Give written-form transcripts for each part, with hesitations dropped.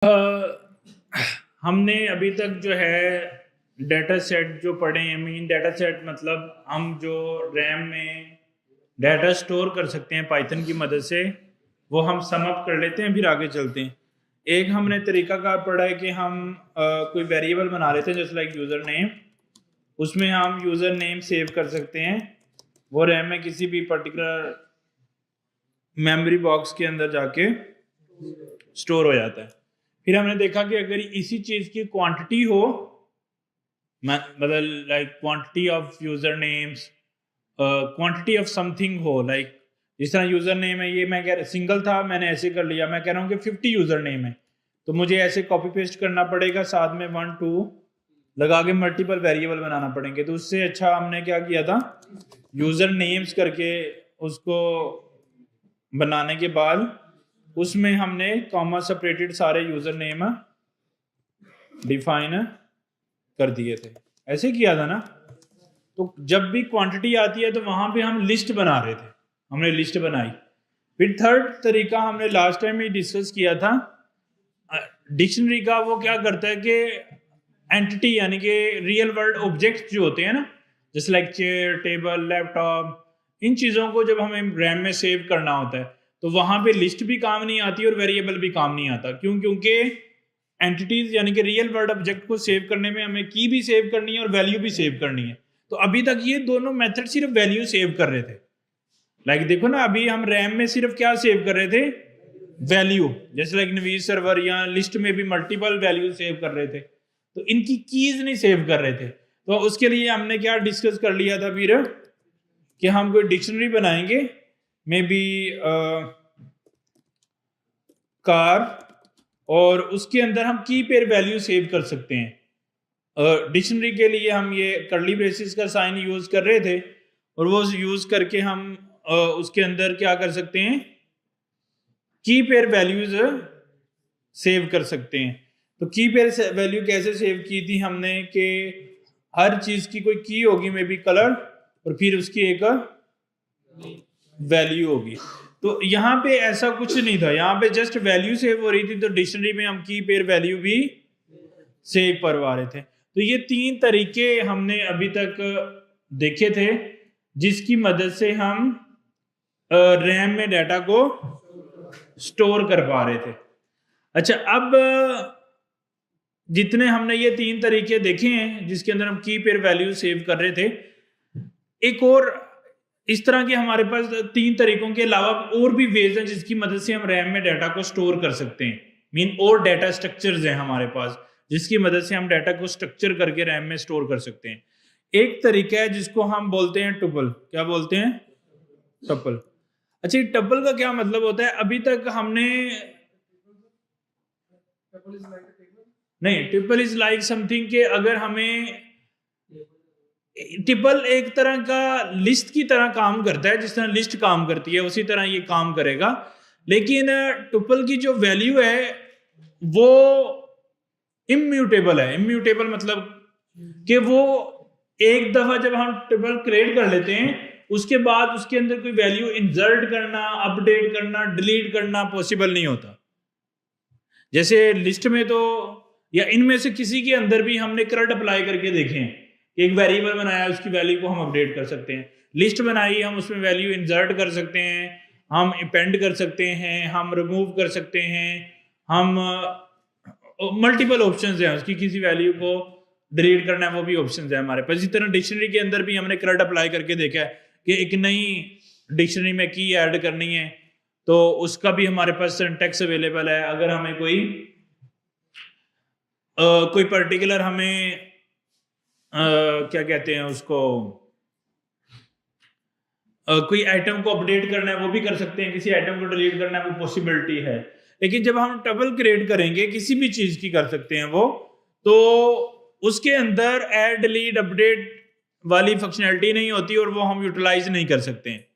हमने अभी तक जो है डेटा सेट जो पढ़े हैं, मीन डेटा सेट मतलब हम जो रैम में डाटा स्टोर कर सकते हैं पाइथन की मदद से, वो हम सम अप कर लेते हैं, फिर आगे चलते हैं। एक हमने तरीकाकार पढ़ा है कि हम कोई वेरिएबल बना लेते हैं जैसे लाइक यूज़र नेम। उसमें हम यूज़र नेम सेव कर सकते हैं, वो रैम में किसी भी पर्टिकुलर मेमोरी बॉक्स के अंदर जाके स्टोर हो जाता है। फिर हमने देखा कि अगर इसी चीज़ की क्वांटिटी हो, मतलब like quantity of user names, quantity of something हो, लाइक जिस तरह यूज़र नेम है, ये मैं कह रहा सिंगल था, मैंने ऐसे कर लिया, मैं कह रहा हूँ कि 50 यूज़र नेम है, तो मुझे ऐसे कॉपी पेस्ट करना पड़ेगा, साथ में 1 2 लगा के मल्टीपल वेरिएबल बनाना पड़ेंगे। तो उससे अच्छा हमने क्या किया था, यूज़र नेम्स करके उसको बनाने के बाद उसमें हमने कॉमा सेपरेटेड सारे यूज़र नेम डिफाइन कर दिए थे। ऐसे किया था ना। तो जब भी क्वांटिटी आती है तो वहां पे हम लिस्ट बना रहे थे, हमने लिस्ट बनाई। फिर थर्ड तरीका हमने लास्ट टाइम ही डिस्कस किया था, डिक्शनरी का। वो क्या करता है कि एंटिटी यानी कि रियल वर्ल्ड ऑब्जेक्ट जो होते हैं ना, जैसे लाइक चेयर, टेबल, लैपटॉप, इन चीज़ों को जब हमें रैम में सेव करना होता है तो वहां पे लिस्ट भी काम नहीं आती और वेरिएबल भी काम नहीं आता। क्यों? क्योंकि एंटिटीज यानी कि रियल वर्ल्ड ऑब्जेक्ट को सेव करने में हमें की भी सेव करनी है और वैल्यू भी सेव करनी है। तो अभी तक ये दोनों मेथड सिर्फ वैल्यू सेव कर रहे थे। लाइक देखो ना, अभी हम रैम में सिर्फ क्या सेव कर रहे थे, वैल्यू। जैसे लाइक नवीज सर्वर या लिस्ट में भी मल्टीपल वैल्यू सेव कर रहे थे, तो इनकी कीज नहीं सेव कर रहे थे। तो उसके लिए हमने क्या डिस्कस कर लिया था फिर, कि हम कोई डिक्शनरी बनाएंगे, मे बी कार, और उसके अंदर हम की पेयर वैल्यू सेव कर सकते हैं। डिक्शनरी के लिए हम ये कर्ली ब्रेसेस का साइन यूज कर रहे थे, और वो यूज करके हम उसके अंदर क्या कर सकते हैं, की पेयर वैल्यूज सेव कर सकते हैं। तो की पेयर वैल्यू कैसे सेव की थी हमने, कि हर चीज की कोई की होगी, मे बी कलर, और फिर उसकी एक वैल्यू होगी। तो यहाँ पे ऐसा कुछ नहीं था, यहाँ पे जस्ट वैल्यू सेव हो रही थी। तो डिक्शनरी में हम की पेयर वैल्यू भी सेव करवा रहे थे। तो ये 3 तरीके हमने अभी तक देखे थे, जिसकी मदद से हम रैम में डाटा को स्टोर कर पा रहे थे। अच्छा, अब जितने हमने ये 3 तरीके देखे हैं जिसके अंदर हम की पेयर वैल्यू सेव कर रहे थे, एक और इस तरह के हमारे पास 3 तरीकों के अलावा और भी वेज हैं जिसकी मदद से हम रैम में डाटा को स्टोर कर सकते हैं। मीन और डाटा स्ट्रक्चर्स हैं हमारे पास जिसकी मदद से हम डाटा को स्ट्रक्चर करके रैम में स्टोर कर सकते हैं। एक तरीका है जिसको हम बोलते हैं टुपल। क्या बोलते हैं? टपल। अच्छा, ये टपल का क्या मतलब होता है? अभी तक हमने नहीं, ट्रिपल इज लाइक समथिंग के अगर हमें ट्रिपल एक तरह का लिस्ट की तरह काम करता है, जिस तरह लिस्ट काम करती है उसी तरह ये काम करेगा। लेकिन ट्रिपल की जो वैल्यू है वो इम्यूटेबल है। इम्यूटेबल मतलब कि वो एक दफा जब हम ट्रिपल क्रिएट कर लेते हैं उसके बाद उसके अंदर कोई वैल्यू इंसर्ट करना, अपडेट करना, डिलीट करना पॉसिबल नहीं होता। जैसे लिस्ट में तो, या इनमें से किसी के अंदर भी हमने करंट अप्लाई करके देखे हैं, एक वेरिएबल बनाया, उसकी वैल्यू को हम अपडेट कर सकते हैं। लिस्ट बनाई, हम उसमें वैल्यू इंसर्ट कर सकते हैं, हम अपेंड कर सकते हैं, हम रिमूव कर सकते हैं, हम मल्टीपल ऑप्शंस हैं उसकी, किसी वैल्यू को डिलीट करना है वो भी ऑप्शंस है हमारे पास। इसी तरह डिक्शनरी के अंदर भी हमने करंट अप्लाई करके देखा है कि एक नई डिक्शनरी में की ऐड करनी है तो उसका भी हमारे पास सिंटैक्स अवेलेबल है। अगर हमें कोई पर्टिकुलर हमें क्या कहते हैं उसको, कोई आइटम को अपडेट करना है वो भी कर सकते हैं, किसी आइटम को डिलीट करना है वो पॉसिबिलिटी है। लेकिन जब हम टपल क्रिएट करेंगे, किसी भी चीज की कर सकते हैं वो, तो उसके अंदर ऐड, डिलीट, अपडेट वाली फंक्शनैलिटी नहीं होती और वो हम यूटिलाइज नहीं कर सकते हैं।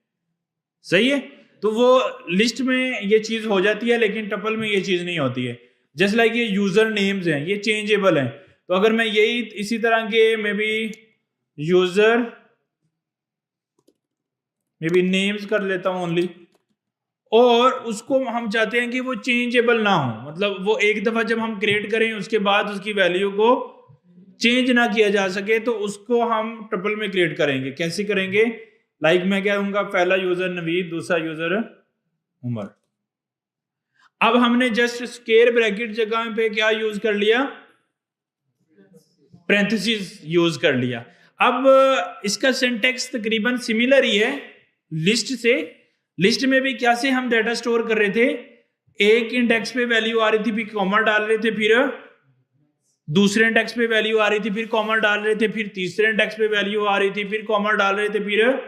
सही है? तो वो लिस्ट में ये चीज हो जाती है लेकिन टपल में ये चीज नहीं होती है। जस्ट लाइक ये यूजर नेम्स हैं, ये चेंजेबल हैं। तो अगर मैं यही इसी तरह के may be user, may be names कर लेता हूं ओनली, और उसको हम चाहते हैं कि वो चेंजेबल ना हो, मतलब वो एक दफा जब हम क्रिएट करें उसके बाद उसकी वैल्यू को चेंज ना किया जा सके, तो उसको हम ट्रिपल में क्रिएट करेंगे। कैसे करेंगे? लाइक मैं क्या कहूंगा, पहला यूजर नवीद, दूसरा यूजर उमर। अब हमने जस्ट स्क्वायर ब्रैकेट जगह पे क्या यूज कर लिया? पैरेंथेसिस यूज कर लिया। अब इसका सिंटेक्स तकरीबन सिमिलर ही है लिस्ट से। लिस्ट में भी क्या से हम डाटा स्टोर कर रहे थे, एक इंडेक्स पे वैल्यू आ रही थी, फिर कॉमा डाल रहे थे, फिर दूसरे इंडेक्स पे वैल्यू आ रही थी, फिर कॉमा डाल रहे थे, फिर तीसरे इंडेक्स पे वैल्यू आ रही थी, फिर कॉमा डाल रहे थे, फिर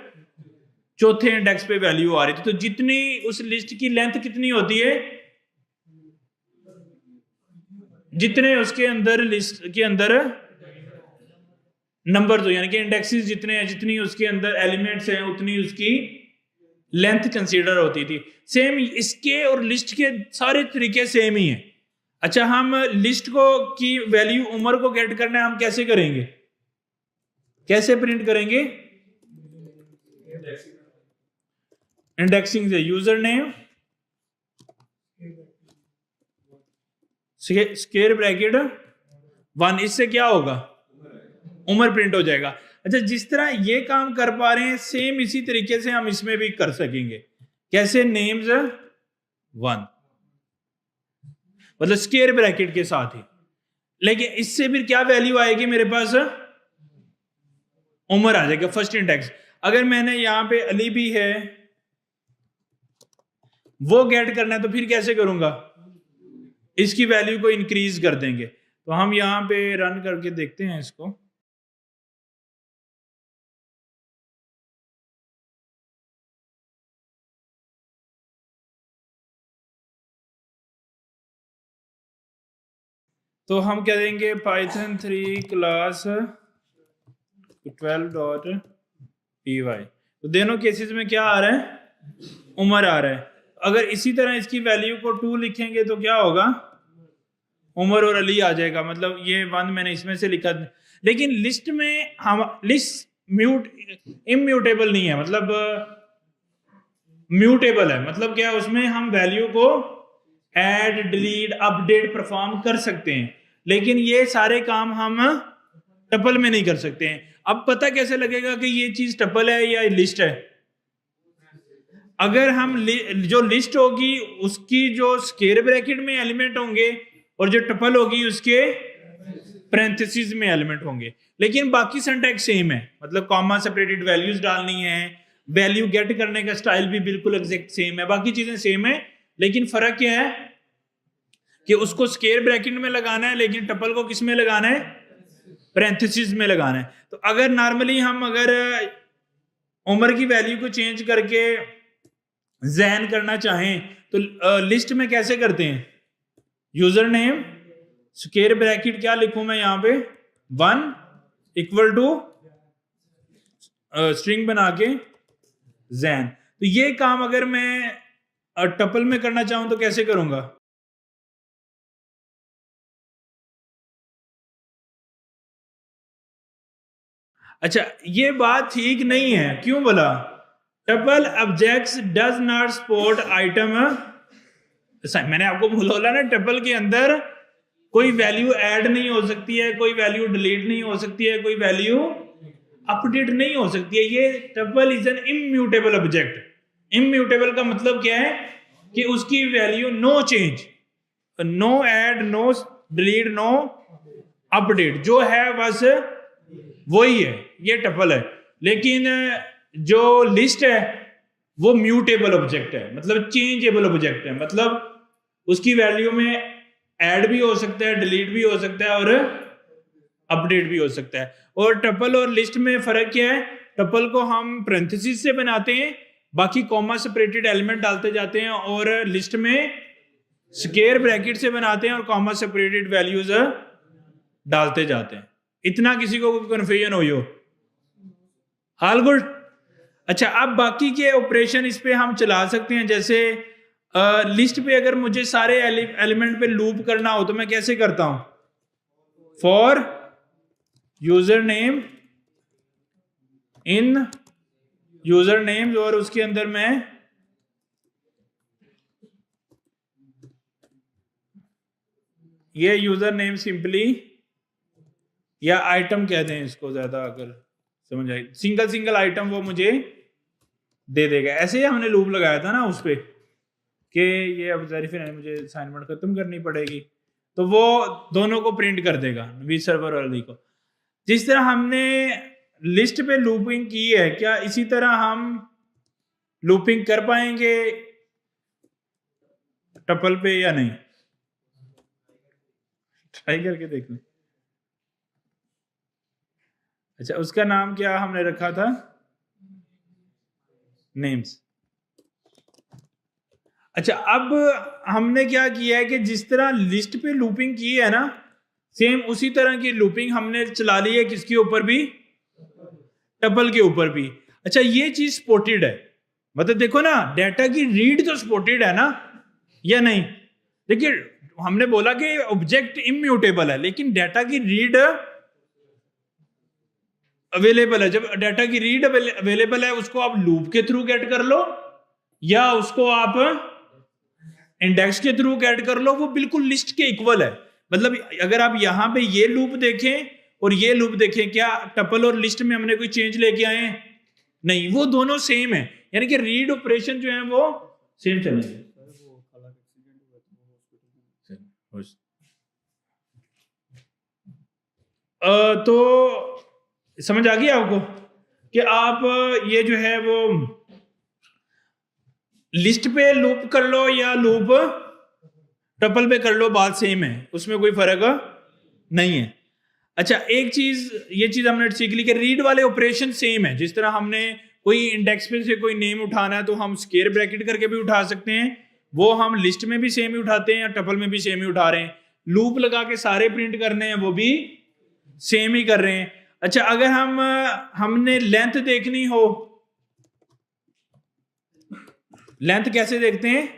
चौथे इंडेक्स पे वैल्यू आ रही थी। तो जितनी उस लिस्ट की लेंथ कितनी होती है, जितने उसके अंदर लिस्ट के अंदर नंबर, तो यानी कि इंडेक्सेस जितने हैं, जितनी उसके अंदर एलिमेंट्स हैं, उतनी उसकी लेंथ कंसीडर होती थी। सेम इसके और लिस्ट के सारे तरीके सेम ही हैं। अच्छा, हम लिस्ट को की वैल्यू उम्र को गेट करना है, हम कैसे करेंगे? कैसे प्रिंट करेंगे? इंडेक्सिंग से। यूजर नेम स्क्वायर ब्रैकेट 1, इससे क्या होगा? उम्र प्रिंट हो जाएगा। अच्छा, जिस तरह ये काम कर पा रहे हैं, सेम इसी तरीके से हम इसमें भी कर सकेंगे। कैसे? नेम्स 1, मतलब स्क्वायर ब्रैकेट के साथ ही। लेकिन इससे फिर क्या वैल्यू आएगी मेरे पास? उम्र आ जाएगा, फर्स्ट इंडेक्स। अगर मैंने यहां पे अली भी है वो गेट करना है, तो फिर कैसे करूंगा? इसकी वैल्यू को इंक्रीज कर देंगे। तो हम यहां पे रन करके देखते हैं इसको। तो हम क्या देंगे? Python 3 class 12.py। तो दोनों केसेस में क्या आ रहा है? उम्र आ रहा है। अगर इसी तरह इसकी वैल्यू को 2 लिखेंगे तो क्या होगा? उमर और अली आ जाएगा। मतलब ये 1 मैंने इसमें से लिखा, लेकिन लिस्ट में हम लिस्ट इम्यूटेबल नहीं है, मतलब म्यूटेबल है। मतलब क्या है? उसमें हम वैल्यू को ऐड, डिलीट, अपडेट परफॉर्म कर सकते हैं, लेकिन ये सारे काम हम टपल में नहीं कर सकते हैं। अब पता कैसे लगेगा कि ये चीज टपल है या लिस्ट है? अगर हम जो लिस्ट होगी उसकी जो स्क्वायर ब्रैकेट में एलिमेंट होंगे और जो टपल होगी उसके पैरेंथेसिस में एलिमेंट होंगे, लेकिन बाकी सिंटैक्स सेम है। मतलब कॉमा सेपरेटेड वैल्यूज डालनी है, वैल्यू गेट करने का स्टाइल भी बिल्कुल एग्जैक्ट सेम है, बाकी चीजें सेम है। लेकिन फर्क क्या है कि उसको स्क्वायर ब्रैकेट में लगाना है, लेकिन टपल को किस में लगाना है? पैरेंथेसिस में लगाना है। तो अगर नॉर्मली हम अगर उम्र की वैल्यू को चेंज करके जैन करना चाहें तो लिस्ट में कैसे करते हैं? यूजर नेम स्क्वायर ब्रैकेट क्या लिखूं मैं यहां पे? 1 इक्वल टू स्ट्रिंग बना के जैन। तो ये काम अगर मैं टपल में करना चाहूं तो कैसे करूंगा? अच्छा, ये बात ठीक नहीं है। क्यों बोला? Tuple objects does not support item. मैंने आपको बोला ना, टपल के अंदर कोई वैल्यू ऐड नहीं हो सकती है, कोई वैल्यू डिलीट नहीं हो सकती है, कोई वैल्यू अपडेट नहीं हो सकती है। ये tuple is an immutable object. Immutable का मतलब क्या है कि उसकी value no change, no add, no delete, no update, जो है बस वही है, ये टपल है। लेकिन जो लिस्ट है वो म्यूटेबल ऑब्जेक्ट है, मतलब चेंजेबल ऑब्जेक्ट है। मतलब उसकी वैल्यू में ऐड भी हो सकता है, डिलीट भी हो सकता है और अपडेट भी हो सकता है। और टपल और लिस्ट में फर्क क्या है? टपल को हम पैरेंथेसिस से बनाते हैं, बाकी कॉमा सेपरेटेड एलिमेंट डालते जाते हैं, और लिस्ट में स्क्वायर ब्रैकेट से बनाते हैं और कॉमा सेपरेटेड वैल्यूज डालते जाते हैं। इतना किसी को कंफ्यूजन हो? हाल गुड। अच्छा, अब बाकी के ऑपरेशन इस पे हम चला सकते हैं। जैसे लिस्ट पे अगर मुझे सारे एलिमेंट पे लूप करना हो तो मैं कैसे करता हूं? For user name in user name, और उसके अंदर मैं ये यूजर नेम सिंपली या आइटम कहते हैं इसको, ज्यादा अगर समझ आए, सिंगल सिंगल आइटम वो मुझे दे देगा। ऐसे ही हमने लूप लगाया था ना उस पे कि ये अब वेरीफाई मुझे असाइनमेंट खत्म करनी पड़ेगी, तो वो दोनों को प्रिंट कर देगा वी सर्वर वाली को। जिस तरह हमने लिस्ट पे लूपिंग की है, क्या इसी तरह हम लूपिंग कर पाएंगे टपल पे या नहीं? ट्राई करके देख लें। अच्छा, उसका नाम क्या हमने रखा था? नेम्स। अच्छा, अब हमने क्या किया है कि जिस तरह लिस्ट पे लूपिंग की है ना, सेम उसी तरह की लूपिंग हमने चला ली है किसके ऊपर भी? टपल के ऊपर भी। अच्छा, ये चीज सपोर्टेड है, मतलब देखो ना, डाटा की रीड तो सपोर्टेड है ना या नहीं? देखिए, हमने बोला कि ऑब्जेक्ट इम्यूटेबल है, लेकिन डाटा की रीड अवेलेबल है। जब डाटा की रीड अवेलेबल है, उसको आप लूप के थ्रू गेट कर लो या उसको आप इंडेक्स के थ्रू गेट कर लो, वो बिल्कुल लिस्ट के इक्वल है। मतलब अगर आप यहां पे ये लूप देखें और ये लूप देखें, क्या टपल और लिस्ट में हमने कोई चेंज लेके आए हैं? नहीं, वो दोनों सेम है, यानी कि रीड ऑपरेशन जो है वो सेम चलेंगे। तो समझ आ गई आपको कि आप ये जो है वो लिस्ट पे लूप कर लो या लूप टपल पे कर लो, बात सेम है, उसमें कोई फर्क नहीं है। अच्छा, एक चीज, ये चीज हमने सीख ली कि रीड वाले ऑपरेशन सेम है। जिस तरह हमने कोई इंडेक्स पे से कोई नेम उठाना है तो हम स्क्वायर ब्रैकेट करके भी उठा सकते हैं, वो हम लिस्ट में भी सेम ही उठाते हैं या टपल में भी सेम ही उठा रहे हैं। लूप लगा के सारे प्रिंट करने हैं, वो भी सेम ही कर रहे हैं। अच्छा, अगर हमने लेंथ देखनी हो, लेंथ कैसे देखते हैं?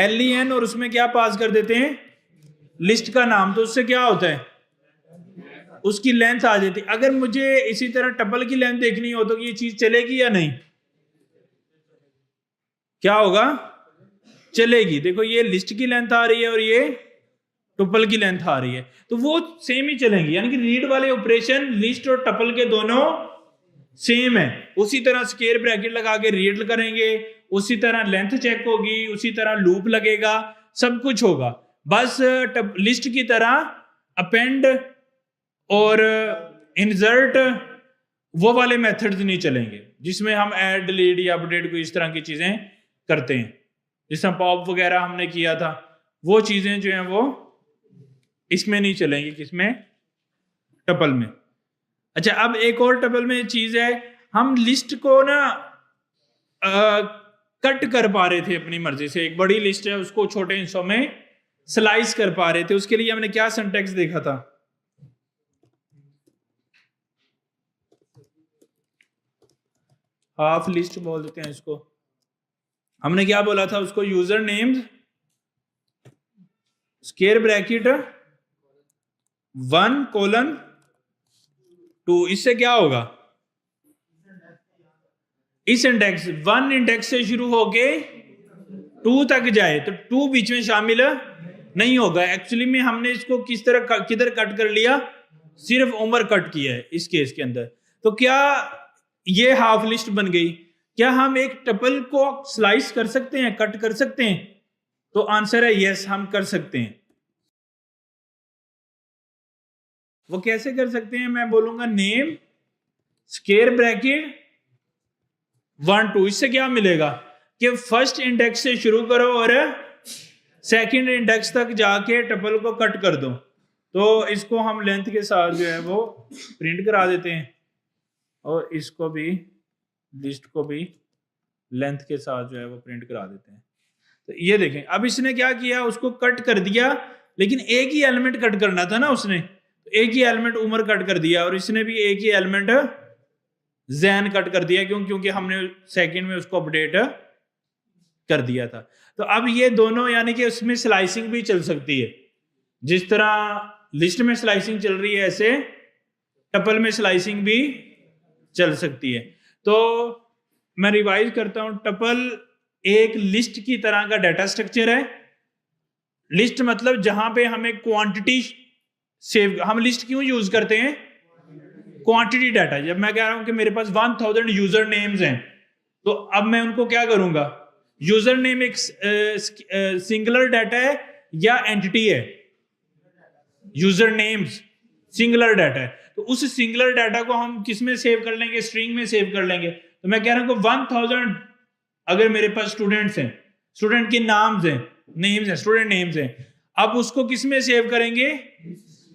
len, और उसमें क्या पास कर देते हैं? लिस्ट का नाम, तो उससे क्या होता है? उसकी लेंथ आ जाती है। अगर मुझे इसी तरह टपल की लेंथ देखनी हो तो ये चीज चलेगी या नहीं? क्या होगा? चलेगी। देखो, ये लिस्ट की लेंथ आ रही है और ये टपल की लेंथ आ रही है, तो वो सेम ही चलेंगी। यानी कि रीड वाले ऑपरेशन लिस्ट और टपल के दोनों सेम है। उसी तरह स्क्वायर ब्रैकेट लगा के रीड करेंगे, उसी तरह लेंथ चेक होगी, उसी तरह लूप लगेगा, सब कुछ होगा। बस लिस्ट की तरह अपेंड और इंसर्ट वो वाले मेथड्स नहीं चलेंगे जिसमें हम ऐड, डिलीट या अपडेट को इस तरह की चीजें करते हैं, जिसमें पॉप वगैरह हमने किया था। वो चीजें जो हैं वो इसमें नहीं चलेंगी। किसमें? टपल में। अच्छा, अब एक और टपल में चीज है, हम लिस्ट को ना कट कर पा रहे थे अपनी मर्जी से। एक बड़ी लिस्ट है, उसको छोटे हिस्सों में स्लाइस कर पा रहे थे। उसके लिए हमने क्या सिंटैक्स देखा था? हाफ लिस्ट बोल देते हैं इसको। हमने क्या बोला था उसको? User name square bracket 1:2। इससे क्या होगा? इस इंडेक्स 1 इंडेक्स से शुरू होके 2 तक जाए तो 2 बीच में शामिल नहीं होगा। एक्चुअली में हमने इसको किस तरह किधर कट कर लिया? सिर्फ उम्र कट किया है इस केस के अंदर। तो क्या ये हाफ लिस्ट बन गई? क्या हम एक टपल को स्लाइस कर सकते हैं, कट कर सकते हैं? तो आंसर है यस, हम कर सकते हैं। वो कैसे कर सकते हैं? मैं बोलूंगा नेम स्क्वायर ब्रैकेट 1:2। इससे क्या मिलेगा कि फर्स्ट इंडेक्स से शुरू करो और सेकंड इंडेक्स तक जाके टपल को कट कर दो। तो इसको हम लेंथ के साथ जो है वो प्रिंट करा देते हैं और इसको भी, लिस्ट को भी लेंथ के साथ जो है वो प्रिंट करा देते हैं। तो ये देखें, अब इसने क्या किया? उसको कट कर दिया, लेकिन एक ही एलिमेंट कट करना था ना उसने, तो एक ही एलिमेंट उम्र कट कर दिया और इसने भी एक ही एलिमेंट जैन कट कर दिया। क्योंकि हमने सेकंड में उसको अपडेट कर दिया था। तो अब ये दोनों, यानी कि उसमें स्लाइसिंग भी चल सकती है। जिस तरह लिस्ट में स्लाइसिंग चल रही है, ऐसे टपल में स्लाइसिंग भी चल सकती है। तो मैं रिवाइज करता हूं, टपल एक लिस्ट की तरह का डाटा स्ट्रक्चर है लिस्ट मतलब जहां पे हमें क्वांटिटी सेव, हम लिस्ट क्यों यूज करते हैं? Quantity data. जब मैं कह रहा हूं कि मेरे पास 1000 यूजर नेम्स हैं, तो अब मैं उनको क्या करूंगा? यूजर नेम एक सिंगुलर डाटा है या एंटिटी है? यूजर नेम्स सिंगुलर डाटा है, तो उस सिंगुलर डाटा को हम किस में सेव कर लेंगे? स्ट्रिंग में सेव कर लेंगे। तो मैं कह रहा हूं कि 1000 अगर मेरे पास स्टूडेंट्स हैं, स्टूडेंट के नाम्स हैं, नेम्स हैं, स्टूडेंट नेम्स हैं, अब उसको किस में सेव करेंगे?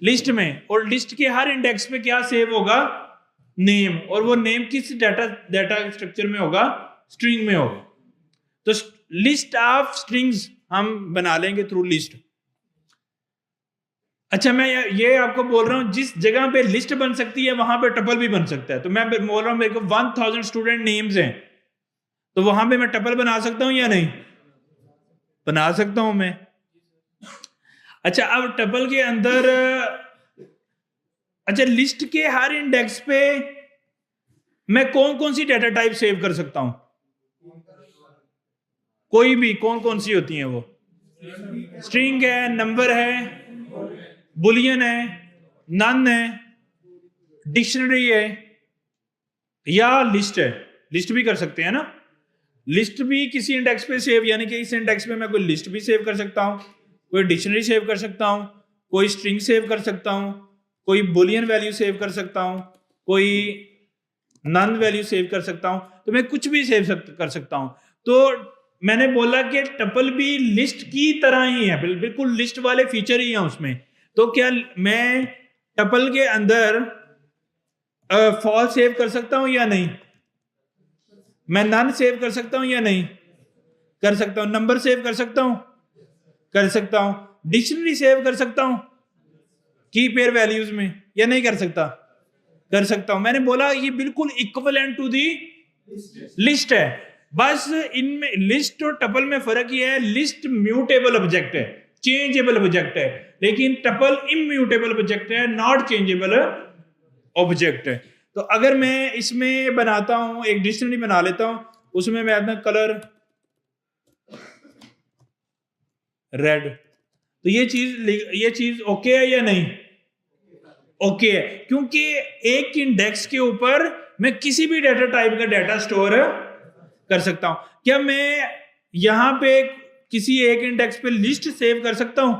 लिस्ट में। और लिस्ट के हर इंडेक्स पे क्या सेव होगा? नेम। और वो नेम किस डाटा स्ट्रक्चर में होगा? स्ट्रिंग में होगा। तो लिस्ट ऑफ स्ट्रिंग्स हम बना लेंगे थ्रू लिस्ट। अच्छा, मैं ये आपको बोल रहा हूं जिस जगह पे लिस्ट बन सकती है वहां पे टपल भी बन सकता है। तो मैं बोल रहा हूं मेरे को 1000 स्टूडेंट नेम्स हैं, तो वहां पे मैं टपल बना सकता हूं या नहीं? बना सकता हूं मैं। अच्छा, अब टपल के अंदर, अच्छा, लिस्ट के हर इंडेक्स पे मैं कौन कौन सी डाटा टाइप सेव कर सकता हूं? कोई भी। कौन कौन सी होती हैं वो? स्ट्रिंग है, नंबर है, बुलियन है, नन है, डिक्शनरी है, या लिस्ट है। लिस्ट भी कर सकते हैं ना? लिस्ट भी किसी इंडेक्स पे सेव, यानी कि इस इंडेक्स पे मैं कोई लिस्ट भी सेव कर सकता हूं, कोई डिक्शनरी सेव कर सकता हूं, कोई स्ट्रिंग सेव कर सकता हूं, कोई बुलियन वैल्यू सेव कर सकता हूं, कोई नन वैल्यू सेव कर सकता हूं। तो मैं कुछ भी सेव कर सकता हूं। तो मैंने बोला कि टपल भी लिस्ट की तरह ही है, बिल्कुल लिस्ट वाले फीचर ही हैं उसमें। तो क्या मैं टपल के अंदर फॉल सेव कर सकता हूं या नहीं? मैं नन सेव कर सकता हूं या नहीं? कर सकता हूं। नंबर सेव कर सकता हूं? कर सकता हूं। डिक्शनरी सेव कर सकता हूं की पेयर वैल्यूज में या नहीं कर सकता? कर सकता हूं। मैंने बोला ये बिल्कुल इक्विवेलेंट टू दी लिस्ट है। बस इनमें लिस्ट और टपल में फर्क ये है, लिस्ट म्यूटेबल ऑब्जेक्ट है, चेंजेबल ऑब्जेक्ट है, लेकिन टपल इम्यूटेबल ऑब्जेक्ट है, नॉट चेंजेबल ऑब्जेक्ट है। तो अगर मैं इसमें बनाता हूं, एक डिक्शनरी बना लेता हूं, उसमें मैं अपना कलर रेड, तो ये चीज ओके है या नहीं? ओके है, क्योंकि एक इंडेक्स के ऊपर मैं किसी भी डाटा टाइप का डाटा स्टोर कर सकता हूं। क्या मैं यहां पे किसी एक इंडेक्स पे लिस्ट सेव कर सकता हूं?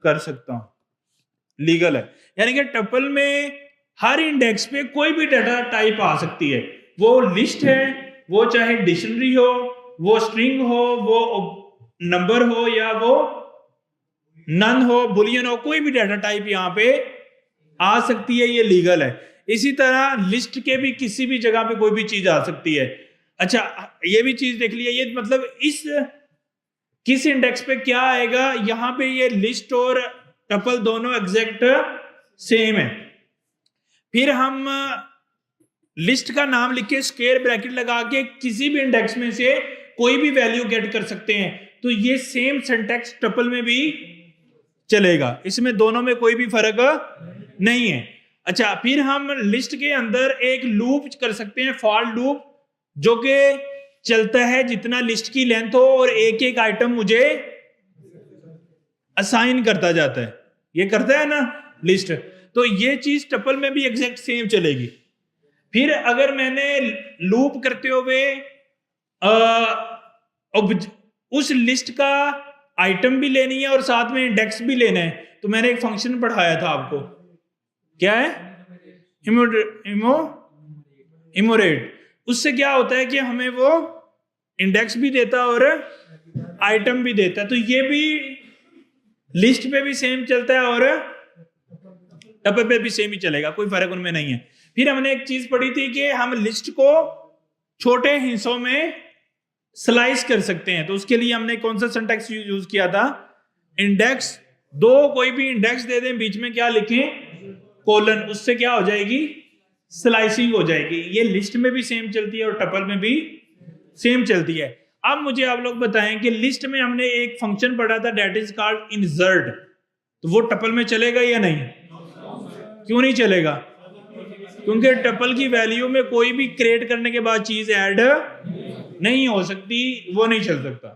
कर सकता हूं। लीगल है, यानी कि टपल में हर इंडेक्स पे कोई भी डाटा टाइप आ सकती है। वो लिस्ट है, वो चाहे डिक्शनरी हो, वो स्ट्रिंग हो, वो नंबर हो, या वो नन हो, बुलियन हो, कोई भी डाटा टाइप यहां पे आ सकती है। ये लीगल है। इसी तरह लिस्ट के भी किसी भी जगह पे कोई भी चीज आ सकती है। अच्छा, ये भी चीज देख लिया, ये मतलब इस किस इंडेक्स पे क्या आएगा, यहां पे ये लिस्ट और टपल दोनों एग्जैक्ट सेम है। फिर हम लिस्ट का नाम लिख के स्क्वायर ब्रैकेट लगा के किसी भी इंडेक्स में से कोई भी वैल्यू गेट कर सकते हैं। तो ये सेम सिंटैक्स टपल में भी चलेगा, इसमें दोनों में कोई भी फर्क नहीं है। अच्छा, फिर हम लिस्ट के अंदर एक लूप कर सकते हैं, फॉर लूप, जो कि चलता है जितना लिस्ट की लेंथ हो और एक एक आइटम मुझे असाइन करता जाता है। ये करता है ना लिस्ट, तो ये चीज टपल में भी एग्जैक्ट सेम चलेगी। फिर अगर मैंने लूप करते हुए उस लिस्ट का आइटम भी लेनी है और साथ में इंडेक्स भी लेना है, तो मैंने एक फंक्शन पढ़ाया था आपको, क्या है? इमोरेट। उससे क्या होता है कि हमें वो इंडेक्स भी देता और आइटम भी देता है। तो ये भी लिस्ट पे भी सेम चलता है और टपल पे भी सेम ही चलेगा, कोई फर्क उनमें नहीं है। फिर हमने एक चीज पढ़ी थी कि हम लिस्ट को छोटे हिस्सों में स्लाइस कर सकते हैं। तो उसके लिए हमने कौन सा सिंटैक्स यूज किया था? इंडेक्स दो, कोई भी इंडेक्स दे दें, बीच में क्या लिखें? कोलन। उससे क्या हो जाएगी? स्लाइसिंग हो जाएगी। ये लिस्ट में भी सेम चलती है और टपल में भी सेम चलती है। अब मुझे आप लोग बताएं कि लिस्ट में हमने एक फंक्शन पढ़ा था, दैट इज कॉल्ड इंसर्ट, तो वो टपल में चलेगा या नहीं? क्यों नहीं चलेगा? क्योंकि टपल की वैल्यू में कोई भी क्रिएट करने के बाद चीज ऐड नहीं हो सकती, वो नहीं चल सकता।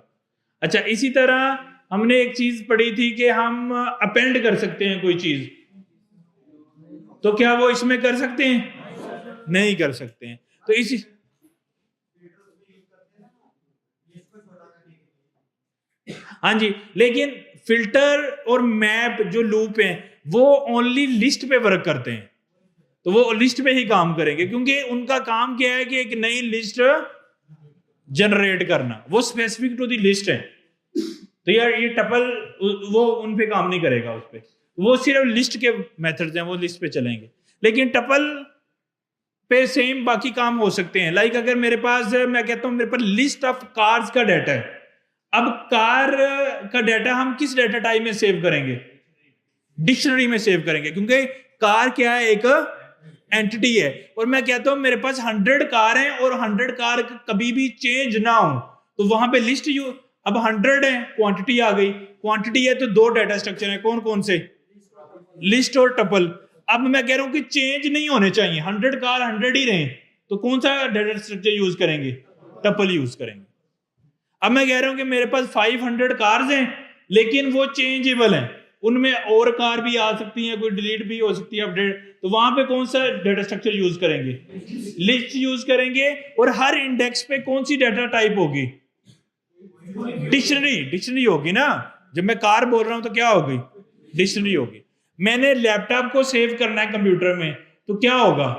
अच्छा, इसी तरह हमने एक चीज पढ़ी थी कि हम अपेंड कर सकते हैं कोई चीज, तो क्या वो इसमें कर सकते हैं? नहीं कर सकते हैं। तो इसी हाँ जी, लेकिन फिल्टर और मैप जो लूप हैं वो ओनली लिस्ट पे वर्क करते हैं, तो वो लिस्ट पे ही काम करेंगे क्योंकि उनका काम क्या है कि एक नई लिस्ट जनरेट करना, वो स्पेसिफिक टू दी लिस्ट है। तो यार ये टपल वो उन पे काम नहीं करेगा, उस पे वो सिर्फ लिस्ट के मेथड्स हैं, वो लिस्ट पे चलेंगे। लेकिन टपल पे सेम बाकी काम हो सकते हैं। लाइक अगर मेरे पास, मैं कहता हूं मेरे पास लिस्ट ऑफ कार्स का डाटा है, अब कार का डाटा हम किस डाटा टाइप में सेव करेंगे? डिक्शनरी में सेव करेंगे, क्योंकि कार क्या है? एक एंटिटी है। और मैं कहता हूं मेरे पास 100 कार हैं और 100 कार कभी भी चेंज ना हो, तो वहां पे लिस्ट अब 100 है, क्वांटिटी आ गई। क्वांटिटी है तो दो डाटा स्ट्रक्चर है, कौन कौन से? लिस्ट और टपल। अब मैं कह रहा हूं कि चेंज नहीं होने चाहिए, 100 कार 100 ही रहे, तो कौन सा डाटा स्ट्रक्चर यूज करेंगे? टपल यूज करेंगे। अब मैं कह रहा हूं कि मेरे पास 500 कार्स हैं लेकिन वो चेंजेबल हैं, उनमें और कार भी आ सकती है, कोई डिलीट भी हो सकती है, अपडेट, तो वहां पे कौन सा डाटा स्ट्रक्चर यूज करेंगे? लिस्ट यूज करेंगे। और हर इंडेक्स पे कौन सी डाटा टाइप होगी? डिक्शनरी होगी ना। जब मैं कार बोल रहा हूं तो क्या होगी? डिक्शनरी होगी। मैंने लैपटॉप को सेव करना है कंप्यूटर में, तो क्या होगा?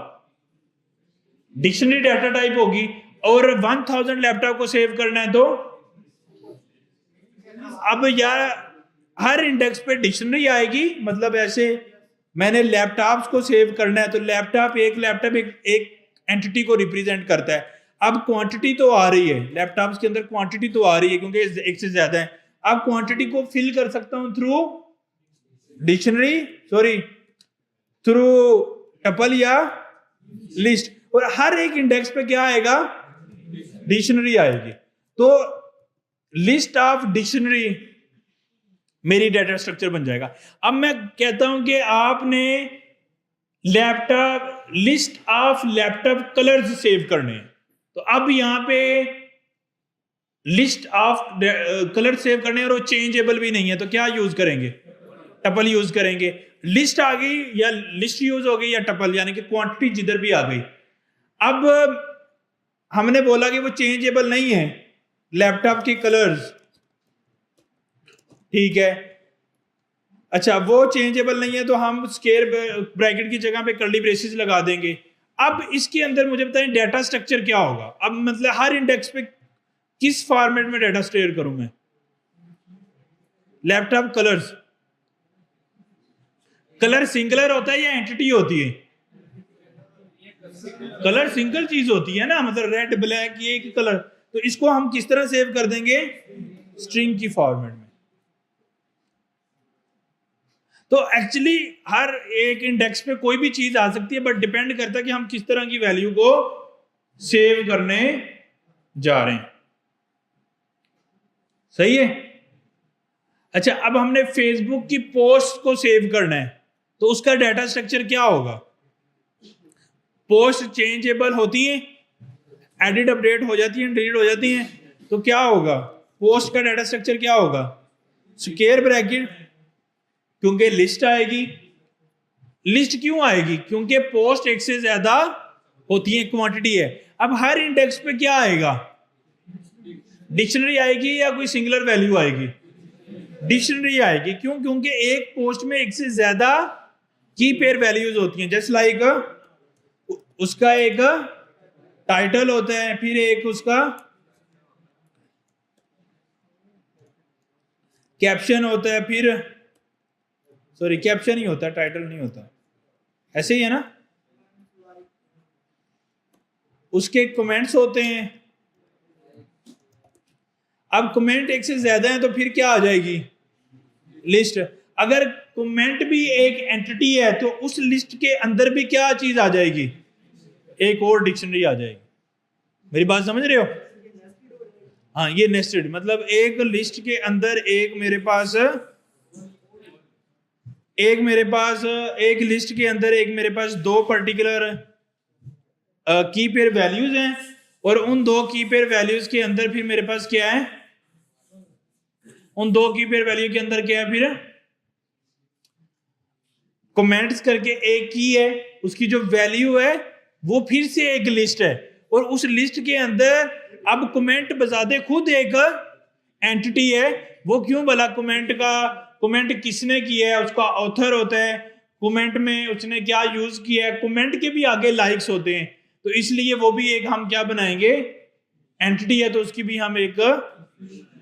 डिक्शनरी डाटा टाइप होगी। और 1000 लैपटॉप को सेव करना है तो अब यार हर इंडेक्स पे डिक्शनरी आएगी, मतलब ऐसे मैंने लैपटॉप्स को सेव करना है तो लैपटॉप एक एंटिटी को रिप्रेजेंट करता है। अब क्वांटिटी तो आ रही है, लैपटॉप्स के अंदर क्वांटिटी तो आ रही है क्योंकि एक से ज्यादा है। अब क्वांटिटी को फिल कर सकता हूं थ्रू डिक्शनरी, थ्रू टपल या लिस्ट। और हर एक इंडेक्स पे क्या आएगा? डिक्शनरी आएगी। तो लिस्ट ऑफ डिक्शनरी मेरी डाटा स्ट्रक्चर बन जाएगा। अब मैं कहता हूं कि आपने list of laptop colours save करने हैं, तो अब यहां पे लिस्ट ऑफ कलर सेव करने और वो चेंजेबल भी नहीं है, तो क्या यूज करेंगे? टपल यूज करेंगे। लिस्ट आ गई या लिस्ट यूज हो गई या टपल, यानी कि क्वांटिटी जिधर भी आ गई। अब हमने बोला कि वो चेंजेबल नहीं है लैपटॉप के कलर्स, ठीक है। अच्छा, वो चेंजेबल नहीं है तो हम स्क्वायर ब्रैकेट की जगह पे कर्ली ब्रेसेस लगा देंगे। अब इसके अंदर मुझे बताएं डाटा स्ट्रक्चर क्या होगा? अब मतलब हर इंडेक्स पे किस फॉर्मेट में डाटा स्टोर करूं मैं? लैपटॉप कलर्स, कलर सिंगुलर होता है या एंटिटी होती है? कलर सिंगल चीज होती है ना, मतलब रेड ब्लैक ये एक कलर। तो इसको हम किस तरह सेव कर देंगे? स्ट्रिंग की फॉर्मेट में। तो एक्चुअली हर एक इंडेक्स पे कोई भी चीज आ सकती है, बट डिपेंड करता है कि हम किस तरह की वैल्यू को सेव करने जा रहे हैं। सही है। अच्छा, अब हमने फेसबुक की पोस्ट को सेव करना है, तो उसका डाटा स्ट्रक्चर क्या होगा? पोस्ट चेंजेबल होती है, एडिट अपडेट हो जाती है, डिलीट हो जाती हैं, तो क्या होगा? पोस्ट का डाटा स्ट्रक्चर क्या होगा? स्क्वायर ब्रैकेट, क्योंकि लिस्ट आएगी। लिस्ट क्यों आएगी? क्योंकि पोस्ट एक से ज्यादा होती है, क्वांटिटी है। अब हर इंडेक्स पे क्या आएगा? डिक्शनरी आएगी या कोई सिंगुलर वैल्यू आएगी? डिक्शनरी आएगी। क्यों? क्योंकि एक पोस्ट में एक से ज्यादा की पेयर वैल्यूज होती हैं। जस्ट लाइक उसका एक टाइटल होता है, फिर एक उसका कैप्शन होता है, फिर कैप्शन ही होता है, टाइटल नहीं होता। ऐसे ही है ना। उसके कमेंट्स होते हैं। अब कमेंट एक से ज्यादा है तो फिर क्या आ जाएगी? लिस्ट। अगर कमेंट भी एक एंटिटी है तो उस लिस्ट के अंदर भी क्या चीज आ जाएगी? एक और डिक्शनरी आ जाएगी। मेरी बात समझ रहे हो? हाँ, ये नेस्टेड, मतलब एक लिस्ट के अंदर एक लिस्ट के अंदर एक मेरे पास दो पर्टिकुलर की पेयर वैल्यूज हैं, और उन दो की पेयर वैल्यूज के अंदर फिर मेरे पास क्या है? उन दो की पेयर वैल्यू के अंदर क्या है, फिर कमेंट्स करके एक की है, उसकी जो वैल्यू है वो फिर से एक लिस्ट है, और उस लिस्ट के अंदर अब कमेंट बजाते खुद एक एंटिटी है। वो क्यों भला कमेंट किसने किया है, उसका ऑथर होता है, कमेंट में उसने क्या यूज किया है, कमेंट के भी आगे लाइक्स होते हैं, तो इसलिए वो भी एक हम क्या बनाएंगे, एंटिटी है, तो उसकी भी हम एक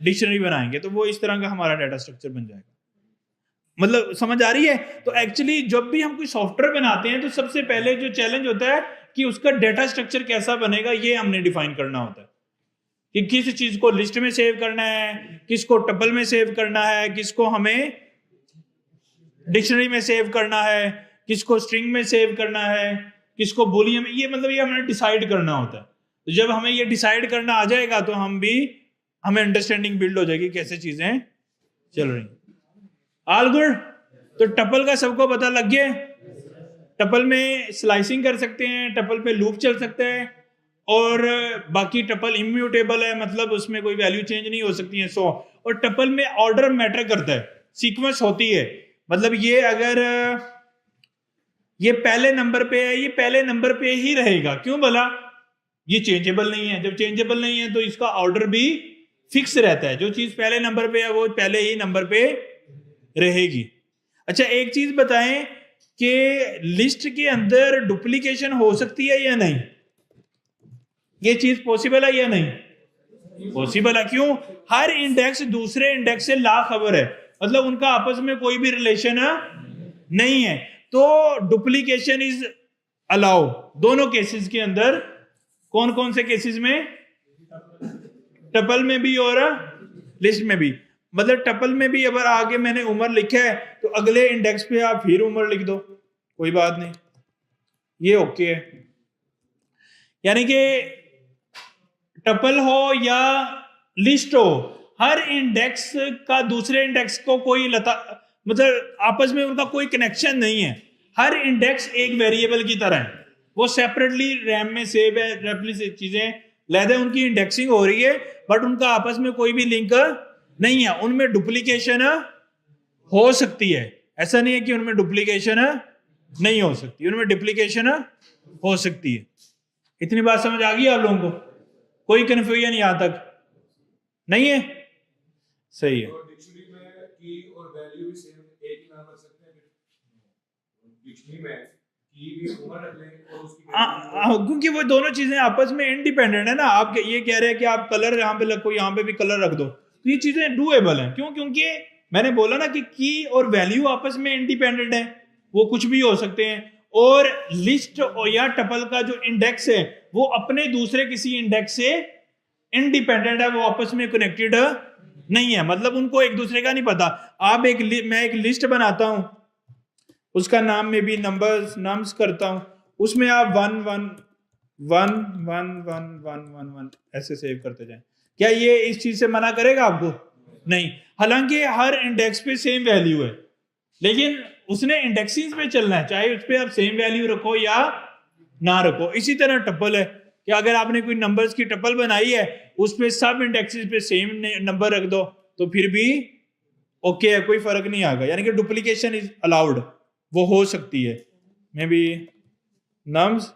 डिक्शनरी बनाएंगे। तो वो इस तरह का हमारा डाटा स्ट्रक्चर बन जाएगा। मतलब समझ आ रही है? तो एक्चुअली जब भी हम कोई सॉफ्टवेयर बनाते हैं तो सबसे पहले जो चैलेंज होता है कि उसका डाटा स्ट्रक्चर कैसा बनेगा, ये हमने डिफाइन करना होता है कि किस चीज को लिस्ट में सेव करना है, किसको टपल में सेव करना है, किसको हमें डिक्शनरी में सेव करना है, किसको स्ट्रिंग में सेव करना है, किसको बूलियन में, ये मतलब ये हमें डिसाइड करना होता है। तो जब हमें ये डिसाइड करना आ जाएगा तो हमें अंडरस्टैंडिंग बिल्ड हो जाएगी कैसे चीजें चल रही। All good? तो टपल का सबको पता लग गया? टपल में स्लाइसिंग कर सकते हैं, टपल पे लूप चल सकते हैं, और बाकी टपल इम्यूटेबल है, मतलब उसमें कोई वैल्यू चेंज नहीं हो सकती है। और टपल में ऑर्डर मैटर करता है, सीक्वेंस होती है, मतलब ये अगर ये पहले नंबर पे है, ये पहले नंबर पे ही रहेगा। क्यों भला? ये चेंजेबल नहीं है। जब चेंजेबल नहीं है तो इसका ऑर्डर भी फिक्स रहता है, जो चीज पहले नंबर पे है वो पहले ही नंबर पे रहेगी। अच्छा, एक चीज बताएं कि लिस्ट के अंदर डुप्लीकेशन हो सकती है या नहीं? ये चीज पॉसिबल है या नहीं? पॉसिबल है। क्यों? हर इंडेक्स दूसरे इंडेक्स से ला खबर है, मतलब उनका आपस में कोई भी रिलेशन नहीं है, तो डुप्लीकेशन इज अलाउ दोनों केसेस के अंदर। कौन कौन से केसेस में? टपल में भी और लिस्ट में भी। मतलब टपल में भी अगर आगे मैंने उम्र लिखा है तो अगले इंडेक्स पे आप फिर उम्र लिख दो, कोई बात नहीं, ये ओके है। यानी कि टपल हो या लिस्ट हो, हर इंडेक्स का दूसरे इंडेक्स को कोई मतलब आपस में उनका कोई कनेक्शन नहीं है। हर इंडेक्स एक वेरिएबल की तरह है, वो सेपरेटली रैम में सेव है, रेपली चीजें लहदे उनकी इंडेक्सिंग हो रही है, बट उनका आपस में कोई भी लिंक नहीं है। उनमें डुप्लीकेशन हो सकती है, ऐसा नहीं है कि उनमें डुप्लीकेशन नहीं हो सकती, उनमें डुप्लीकेशन हो सकती है। इतनी बात समझ आ गई आप लोगों को? कोई कंफ्यूजन यहां तक नहीं है? सही है। डिक्शनरी में की और वैल्यू भी सेम एक ही नाम रख सकते हैं, डिक्शनरी में की भी उम्र रख लें और उसकी क्योंकि वो दोनों चीजें आपस में इंडिपेंडेंट है ना। आप ये कह रहे हैं कि आप कलर यहाँ पे रखो, यहाँ पे भी कलर रख दो, तो ये चीजें डूएबल हैं। क्यों? क्योंकि मैंने बोला ना कि की और वैल्यू आपस में इंडिपेंडेंट है, वो कुछ भी हो सकते हैं। और लिस्ट या टपल का जो इंडेक्स है वो अपने दूसरे किसी इंडेक्स से इंडिपेंडेंट है, वो आपस में कनेक्टेड नहीं है, मतलब उनको एक दूसरे का नहीं पता। आप मैं एक लिस्ट बनाता हूं, उसका नाम में भी नंबर्स करता हूं, उसमें आप 1 1 1 1 1 1 1 1 ऐसे सेव करते जाएं। क्या ये इस चीज से मना करेगा आपको? नहीं। हालांकि हर इंडेक्स पे सेम वैल्यू है, लेकिन उसने इंडेक्सिंग पे चलना है, चाहे उस पर आप सेम वैल्यू रखो या ना रखो। इसी तरह टपल है कि अगर आपने कोई नंबर्स की टपल बनाई है, उस पर सब इंडेक्सेस पे सेम नंबर रख दो तो फिर भी ओके है, कोई फर्क नहीं आएगा। यानी कि डुप्लीकेशन इज अलाउड, वो हो सकती है। मे बी नम्स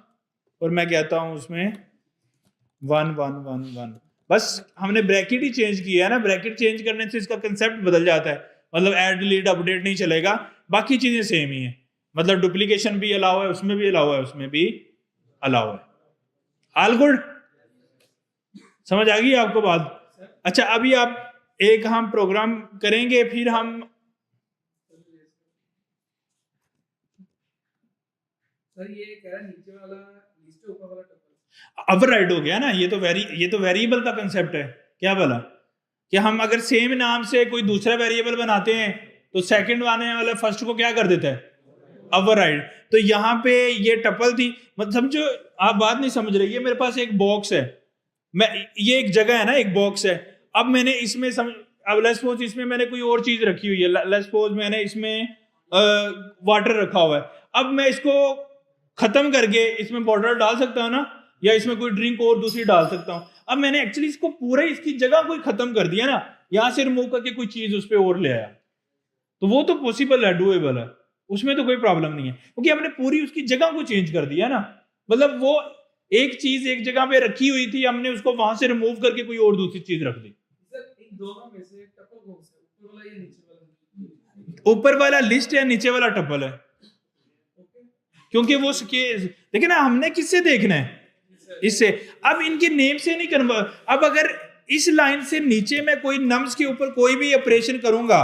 और मैं कहता हूं उसमें 1 1 1 1, बस हमने ब्रैकेट ही चेंज किया है ना। ब्रैकेट चेंज करने से इसका कंसेप्ट बदल जाता है, मतलब ऐड डिलीट अपडेट नहीं चलेगा, बाकी चीजें सेम ही है। मतलब डुप्लीकेशन भी अलाउ है, उसमें भी अलाउ है, उसमें भी अलाउ है। All good? समझ आ गई आपको बात? अच्छा, अभी आप एक हम प्रोग्राम करेंगे, फिर हम सर ये कह रहा है नीचे वाला लिस्ट ऊपर वाला टपल ओवरराइड हो गया ना। ये तो वेरिएबल का कंसेप्ट है। क्या बोला कि हम अगर सेम नाम से कोई दूसरा वेरिएबल बनाते हैं तो सेकंड आने वाला फर्स्ट को क्या कर देता है? ओवरराइड। तो यहाँ पे ये टपल थी, मतलब समझो, आप बात नहीं समझ रहे। ये मेरे पास एक बॉक्स है, ये एक जगह है ना, एक बॉक्स है। अब मैंने इसमें अब लेट्स सपोज इसमें मैंने कोई और चीज रखी हुई है, लेट्स सपोज मैंने इसमें वाटर रखा हुआ है। अब मैं इसको खत्म करके इसमें बॉटल डाल सकता हूँ ना, या इसमें कोई ड्रिंक और दूसरी डाल सकता हूँ। अब मैंने एक्चुअली इसको पूरे इसकी जगह कोई खत्म कर दिया ना, यहां से रिमूव करके कोई चीज उस पर और ले आया, तो वो तो पॉसिबल है, डूएबल है, उसमें तो कोई प्रॉब्लम नहीं है, क्योंकि हमने पूरी उसकी जगह को चेंज कर दिया ना। मतलब वो एक चीज एक जगह पे रखी हुई थी, हमने उसको वहां से रिमूव करके कोई और दूसरी चीज रख दी। सर इन दोनों में से टपल कौन सा है, ऊपर वाला या नीचे वाला? ऊपर वाला लिस्ट है, नीचे वाला टपल है, क्योंकि वो देखिए ना, हमने किससे देखना है, इससे। अब इनके नेम से नहीं कन्वर्ट, अब अगर इस लाइन से नीचे मैं कोई नम्स के ऊपर कोई भी ऑपरेशन करूंगा,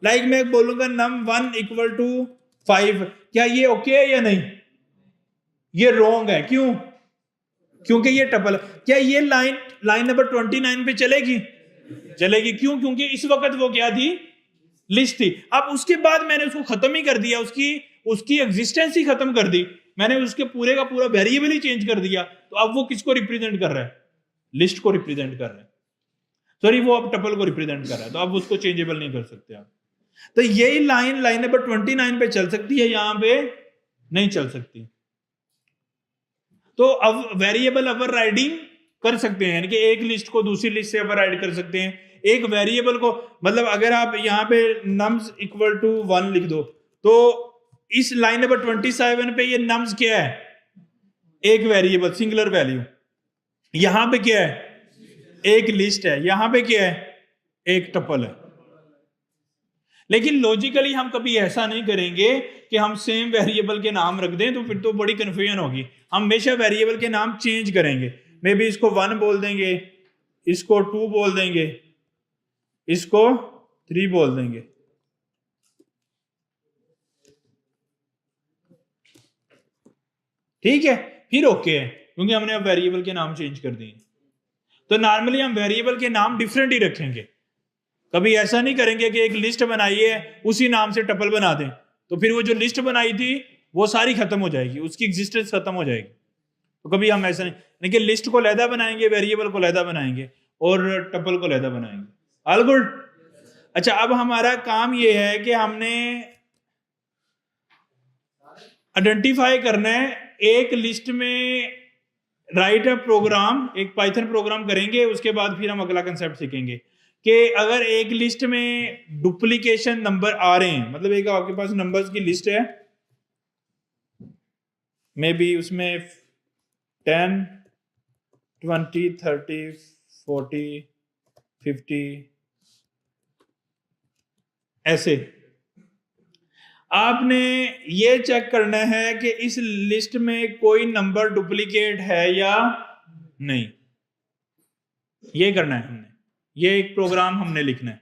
लाइक मैं बोलूंगा num1 = 5, क्या ये ओके है या नहीं? ये रॉन्ग है, क्यों? क्योंकि ये टपल। क्या ये लाइन नंबर 29 पे चलेगी? चलेगी, क्यों? क्योंकि इस वक्त वो क्या थी, लिस्ट थी। अब उसके बाद मैंने उसको खत्म ही कर दिया, उसकी एग्जिस्टेंस ही खत्म कर दी, मैंने उसके पूरे का पूरा वेरिएबल ही चेंज कर दिया। तो अब वो किसको रिप्रेजेंट कर रहा है? लिस्ट को रिप्रेजेंट कर रहा है, सॉरी वो अब टपल को रिप्रेजेंट कर रहा है, तो अब उसको चेंजेबल नहीं कर सकते आप। तो यही लाइन नंबर 29 पे चल सकती है, यहां पे नहीं चल सकती। तो अब वेरिएबल ओवरराइडिंग कर सकते हैं, यानी कि एक लिस्ट को दूसरी लिस्ट से ओवरराइड कर सकते हैं, एक वेरिएबल को। मतलब अगर आप यहाँ पे nums = 1 लिख दो, तो इस लाइन नंबर 27 पे ये nums क्या है? एक वेरिएबल, सिंगुलर वैल्यू। यहां पे क्या है? एक लिस्ट है। यहां पे क्या है? एक टपल है। लेकिन लॉजिकली हम कभी ऐसा नहीं करेंगे कि हम सेम वेरिएबल के नाम रख दें, तो फिर तो बड़ी कंफ्यूजन होगी। हम हमेशा वेरिएबल के नाम चेंज करेंगे, मे बी इसको 1 बोल देंगे, इसको 2 बोल देंगे, इसको 3 बोल देंगे। ठीक है, फिर ओके है, क्योंकि हमने अब वेरिएबल के नाम चेंज कर दिए। तो नॉर्मली हम वेरिएबल के नाम डिफरेंट ही रखेंगे, कभी ऐसा नहीं करेंगे कि एक लिस्ट बनाई है उसी नाम से टपल बना दें, तो फिर वो जो लिस्ट बनाई थी वो सारी खत्म हो जाएगी, उसकी एग्जिस्टेंस खत्म हो जाएगी। तो कभी हम ऐसा नहीं कि लिस्ट को लहदा बनाएंगे, वेरिएबल को लहदा बनाएंगे और टपल को लहदा बनाएंगे। All good? अच्छा, अब हमारा काम ये है कि हमने आइडेंटिफाई करना है, एक लिस्ट में राइट अ प्रोग्राम, एक पाइथन प्रोग्राम करेंगे, उसके बाद फिर हम अगला कंसेप्ट सीखेंगे कि अगर एक लिस्ट में डुप्लीकेशन नंबर आ रहे हैं, मतलब एक आपके पास नंबर्स की लिस्ट है, मे बी उसमें 10, 20, 30, 40, 50 ऐसे। आपने ये चेक करना है कि इस लिस्ट में कोई नंबर डुप्लीकेट है या नहीं, ये करना है हमने। ये एक प्रोग्राम हमने लिखना है।